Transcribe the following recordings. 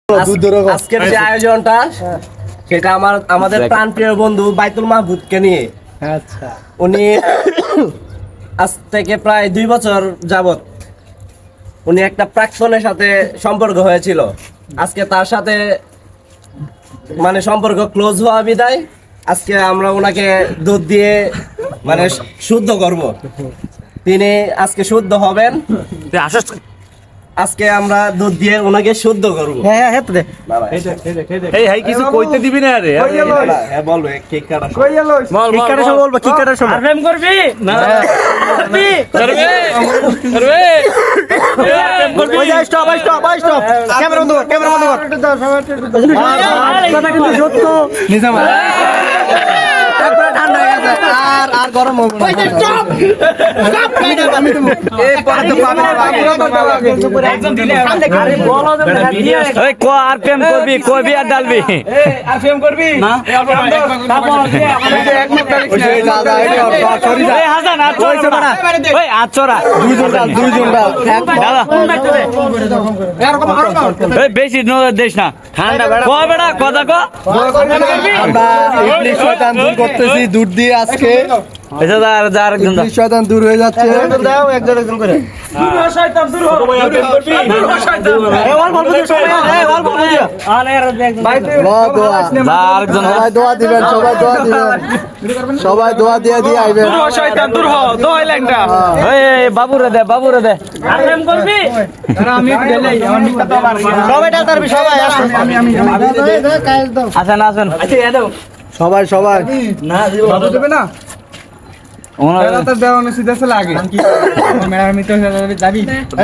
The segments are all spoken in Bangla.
আজকের যে আয়োজনটা সেটা আমাদের প্রাণপ্রিয় বন্ধু বাইতুল মাহবুবকে নিয়ে। আচ্ছা, উনি আজ থেকে প্রায় 2 বছর যাবত উনি একটা প্রাক্তনের সাথে সম্পর্ক হয়েছিল। আজকে তার সাথে মানে সম্পর্ক ক্লোজ হওয়া বিদায় আজকে আমরা ওনাকে দুধ দিয়ে মানে শুদ্ধ করব। তিনি আজকে শুদ্ধ হবেন। আজকে আমরা দুধ দিয়ে ওনাকে শুদ্ধ করবো। হ্যাঁ হ্যাঁ তো দে এই হাই কিছু কইতে দিবি না রে। হ্যাঁ বলবে কেক কাটা কেক কাটার সময় বলবো, কেক কাটার সময় প্রেম করবি না করবি করবে করবে ওই যা স্টপ স্টপ ক্যামেরা বন্ধ কর, ক্যামেরা বন্ধ কর। কথা কিন্তু সত্য। নিজাম ঠান্ডা হয়ে গেছে আর গরম হবে না। আমি তো এই পরে তো পাবে একজন দিলে আরে বলো এই কো আর প্রেম করবি কইবি আর ডালবি আর প্রেম করবি না তারপর এক মিনিট ওই দাদা এই হাসান আর চড়া না ওই আর চড়া দুইজন ডাল দাদা এই বেশি নজর দিস না ঠান্ডা বেড়া কো বেড়া কথা কো আমরা ইবলিশ শয়তান দূর করতেছি দুধ দিয়ে আজকে। এটা যার একজন ইবলিশ শয়তান দূর হয়ে যাচ্ছে। দাও একজন করে দূর হ শয়তান দূর হ প্রেম করবি দূর হ শয়তান এই অল্প অল্প দিয়ে সবাই এই অল্প অল্প দিয়ে আরে একজন দোয়া যার একজন সবাই দোয়া দিবেন, সবাই দোয়া দিয়ে আইবেন। দূর হ শয়তান দূর হ দোয় লাগটা এই বাবুরে দে আর প্রেম করবি আমি গেলে আমার নিকটা তো আমার সবাই ডাল তারবি সবাই আসো আমি আসেন আচ্ছা এ দাও সবাই না দেবে না ওনা তো দেওয়ানো সিধা চলে আগে ম্যাডাম আমি তো যাবি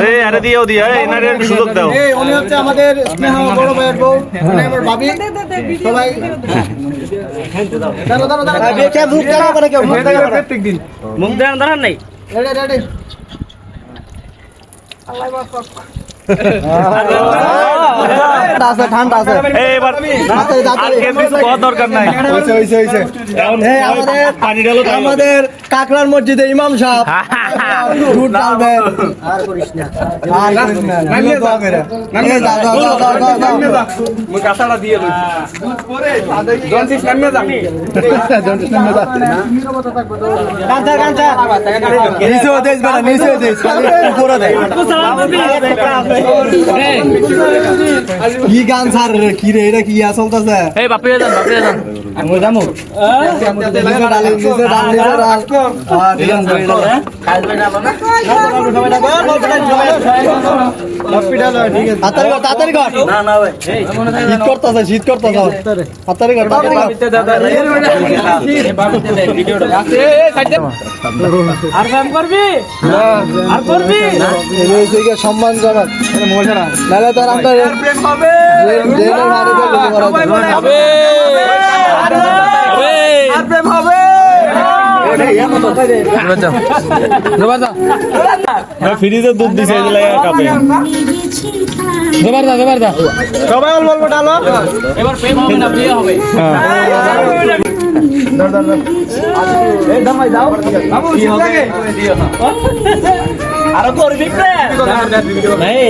এই আরে দিও এই এনারে একটু সুযোগ দাও এই উনি হচ্ছে আমাদের স্নেহ বড় ভাইয়ের বউ আমার ভাবি সবাই দাঁড়াও বেকে মুখ কাটা করে কেউ মুখ কাটা প্রত্যেক দিন মুখ দাঁড়ান নাই রেডি ঠান্ডা আছে এই এবার আর কেন কিছু করার দরকার নাই হইছে এই আমাদের কাকড়ার মসজিদের ইমাম সাহেব দুধ ঢালবেন। আর করিস না দোয়া করে এই দাও মুখ কাঁচাটা দিয়ে লই পরে জনসিস নামে যাবি নিচেও দেশ বেড়া নিচেও দেশ উপরে দেয় কি গান ছাড় রে কি রে এটা কি চলতেছে এই বাপে যান আমি যাবো নিচে ডাল তাড়াতাড়ি কর শীত করতেছে তাড়াতাড়ি কর আর কাম করবি আর করবি সম্মান জানান নাহলে তার আমরা প্রেম হবে হবে আর প্রেম হবে ফ্রিজে দুধ দিছে এই লাগা কাপে জবরদা সবাই বলবো ডালো এবার প্রেম হবে না বিয়ে হবে এই দামাই দাও বাবু কি হবে আরো করবি প্রেম এই